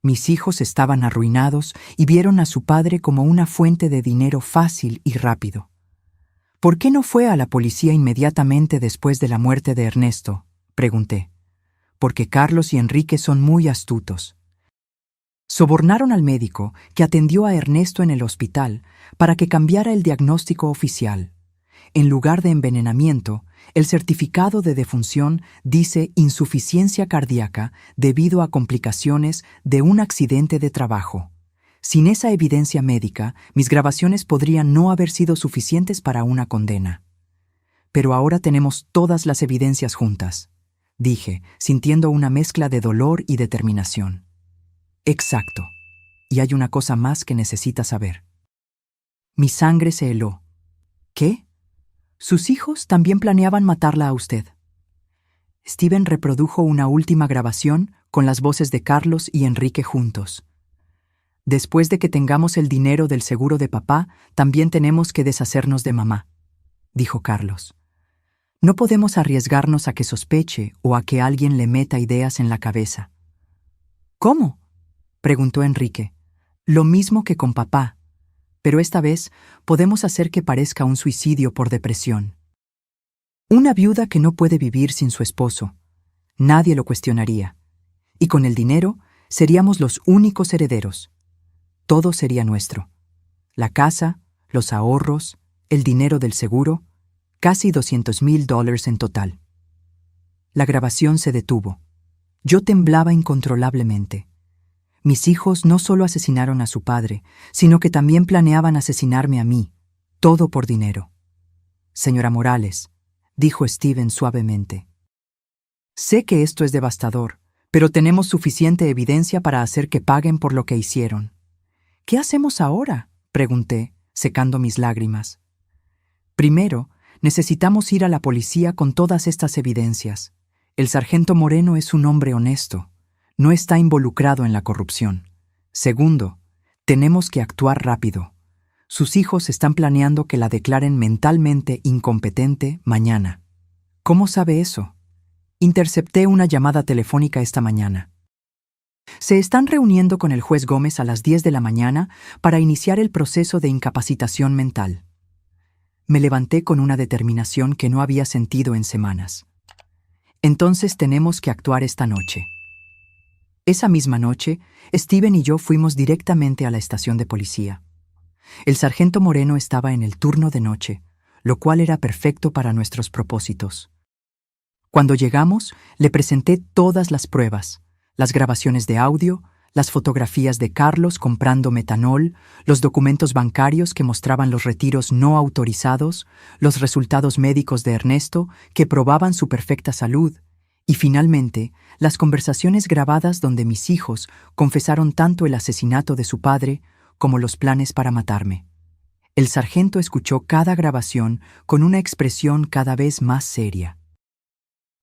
Mis hijos estaban arruinados y vieron a su padre como una fuente de dinero fácil y rápido. ¿Por qué no fue a la policía inmediatamente después de la muerte de Ernesto?, pregunté. Porque Carlos y Enrique son muy astutos. Sobornaron al médico que atendió a Ernesto en el hospital para que cambiara el diagnóstico oficial. En lugar de envenenamiento, el certificado de defunción dice insuficiencia cardíaca debido a complicaciones de un accidente de trabajo. Sin esa evidencia médica, mis grabaciones podrían no haber sido suficientes para una condena. Pero ahora tenemos todas las evidencias juntas, dije, sintiendo una mezcla de dolor y determinación. Exacto. Y hay una cosa más que necesitas saber. Mi sangre se heló. ¿Qué? Sus hijos también planeaban matarla a usted. Steven reprodujo una última grabación con las voces de Carlos y Enrique juntos. Después de que tengamos el dinero del seguro de papá, también tenemos que deshacernos de mamá, dijo Carlos. No podemos arriesgarnos a que sospeche o a que alguien le meta ideas en la cabeza. ¿Cómo?, preguntó Enrique. Lo mismo que con papá, pero esta vez podemos hacer que parezca un suicidio por depresión. Una viuda que no puede vivir sin su esposo. Nadie lo cuestionaría. Y con el dinero seríamos los únicos herederos. Todo sería nuestro. La casa, los ahorros, el dinero del seguro, casi $200,000 en total. La grabación se detuvo. Yo temblaba incontrolablemente. Mis hijos no solo asesinaron a su padre, sino que también planeaban asesinarme a mí, todo por dinero. Señora Morales, dijo Steven suavemente. Sé que esto es devastador, Pero tenemos suficiente evidencia para hacer que paguen por lo que hicieron. ¿Qué hacemos ahora?, pregunté, secando mis lágrimas. Primero, necesitamos ir a la policía con todas estas evidencias. El sargento Moreno es un hombre honesto. No está involucrado en la corrupción. Segundo, tenemos que actuar rápido. Sus hijos están planeando que la declaren mentalmente incompetente mañana. ¿Cómo sabe eso? Intercepté una llamada telefónica esta mañana. Se están reuniendo con el juez Gómez a las 10 de la mañana para iniciar el proceso de incapacitación mental. Me levanté con una determinación que no había sentido en semanas. Entonces tenemos que actuar esta noche. Esa misma noche, Steven y yo fuimos directamente a la estación de policía. El sargento Moreno estaba en el turno de noche, lo cual era perfecto para nuestros propósitos. Cuando llegamos, le presenté todas las pruebas, las grabaciones de audio, las fotografías de Carlos comprando metanol, los documentos bancarios que mostraban los retiros no autorizados, los resultados médicos de Ernesto que probaban su perfecta salud, y finalmente, las conversaciones grabadas donde mis hijos confesaron tanto el asesinato de su padre como los planes para matarme. El sargento escuchó cada grabación con una expresión cada vez más seria.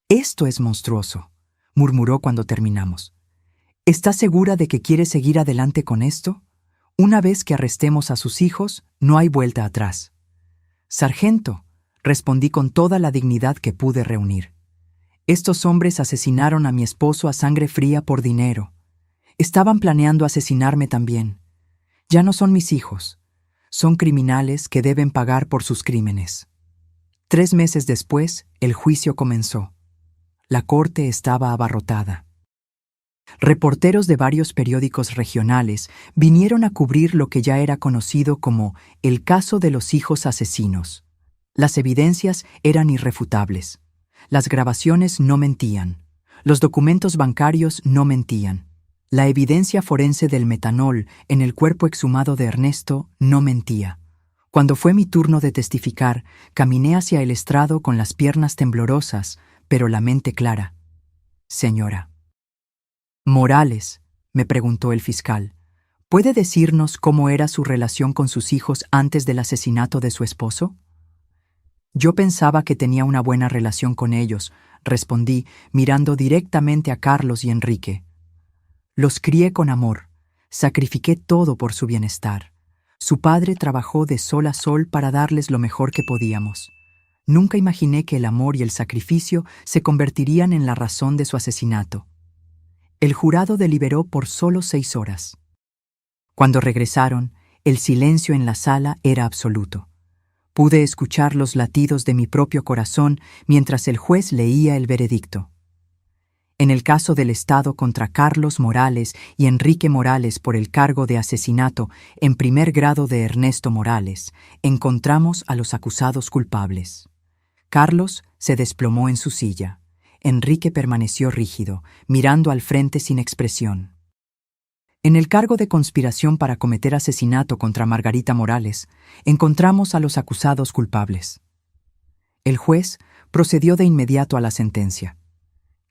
«Esto es monstruoso», murmuró cuando terminamos. «¿Estás segura de que quieres seguir adelante con esto? Una vez que arrestemos a sus hijos, no hay vuelta atrás». «Sargento», respondí con toda la dignidad que pude reunir. «Estos hombres asesinaron a mi esposo a sangre fría por dinero. Estaban planeando asesinarme también. Ya no son mis hijos. Son criminales que deben pagar por sus crímenes». 3 meses después, el juicio comenzó. La corte estaba abarrotada. Reporteros de varios periódicos regionales vinieron a cubrir lo que ya era conocido como el caso de los hijos asesinos. Las evidencias eran irrefutables. Las grabaciones no mentían. Los documentos bancarios no mentían. La evidencia forense del metanol en el cuerpo exhumado de Ernesto no mentía. Cuando fue mi turno de testificar, caminé hacia el estrado con las piernas temblorosas, pero la mente clara. «Señora Morales», me preguntó el fiscal, ¿puede decirnos cómo era su relación con sus hijos antes del asesinato de su esposo? Yo pensaba que tenía una buena relación con ellos, respondí, mirando directamente a Carlos y Enrique. Los crié con amor, sacrifiqué todo por su bienestar. Su padre trabajó de sol a sol para darles lo mejor que podíamos. Nunca imaginé que el amor y el sacrificio se convertirían en la razón de su asesinato. El jurado deliberó por solo 6 horas. Cuando regresaron, el silencio en la sala era absoluto. Pude escuchar los latidos de mi propio corazón mientras el juez leía el veredicto. En el caso del Estado contra Carlos Morales y Enrique Morales por el cargo de asesinato en primer grado de Ernesto Morales, encontramos a los acusados culpables. Carlos se desplomó en su silla. Enrique permaneció rígido, mirando al frente sin expresión. En el cargo de conspiración para cometer asesinato contra Margarita Morales, encontramos a los acusados culpables. El juez procedió de inmediato a la sentencia.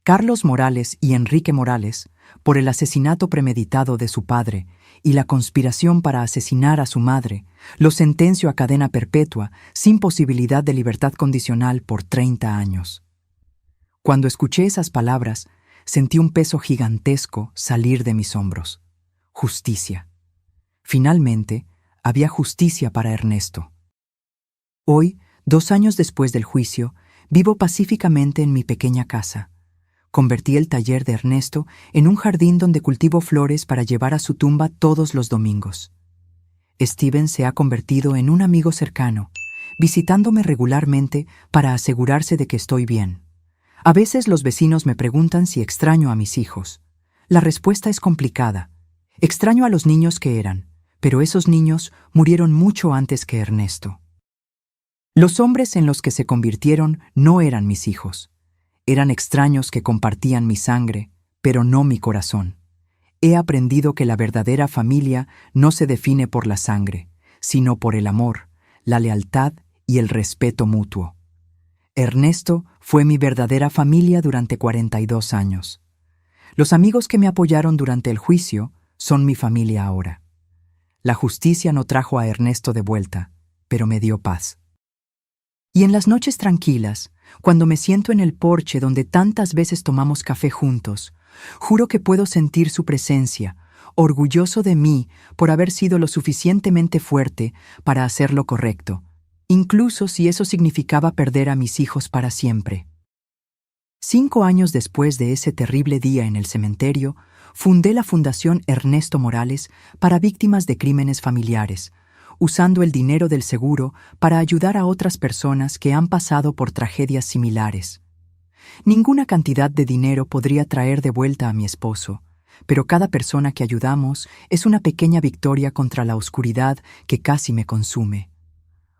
Carlos Morales y Enrique Morales, por el asesinato premeditado de su padre y la conspiración para asesinar a su madre, los sentenció a cadena perpetua sin posibilidad de libertad condicional por 30 años. Cuando escuché esas palabras, sentí un peso gigantesco salir de mis hombros. Justicia. Finalmente, había justicia para Ernesto. Hoy, 2 años después del juicio, vivo pacíficamente en mi pequeña casa. Convertí el taller de Ernesto en un jardín donde cultivo flores para llevar a su tumba todos los domingos. Steven se ha convertido en un amigo cercano, visitándome regularmente para asegurarse de que estoy bien. A veces los vecinos me preguntan si extraño a mis hijos. La respuesta es complicada. Extraño a los niños que eran, pero esos niños murieron mucho antes que Ernesto. Los hombres en los que se convirtieron no eran mis hijos. Eran extraños que compartían mi sangre, pero no mi corazón. He aprendido que la verdadera familia no se define por la sangre, sino por el amor, la lealtad y el respeto mutuo. Ernesto fue mi verdadera familia durante 42 años. Los amigos que me apoyaron durante el juicio son mi familia ahora. La justicia no trajo a Ernesto de vuelta, pero me dio paz. Y en las noches tranquilas, cuando me siento en el porche donde tantas veces tomamos café juntos, juro que puedo sentir su presencia, orgulloso de mí por haber sido lo suficientemente fuerte para hacer lo correcto, incluso si eso significaba perder a mis hijos para siempre. 5 años después de ese terrible día en el cementerio, fundé la Fundación Ernesto Morales para víctimas de crímenes familiares, usando el dinero del seguro para ayudar a otras personas que han pasado por tragedias similares. Ninguna cantidad de dinero podría traer de vuelta a mi esposo, pero cada persona que ayudamos es una pequeña victoria contra la oscuridad que casi me consume.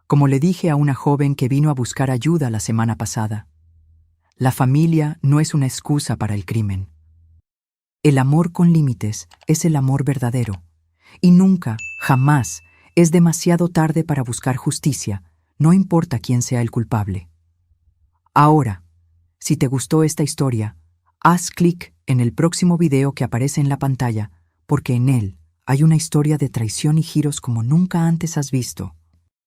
Como le dije a una joven que vino a buscar ayuda la semana pasada, la familia no es una excusa para el crimen. El amor con límites es el amor verdadero, y nunca, jamás, es demasiado tarde para buscar justicia, no importa quién sea el culpable. Ahora, si te gustó esta historia, haz clic en el próximo video que aparece en la pantalla, porque en él hay una historia de traición y giros como nunca antes has visto.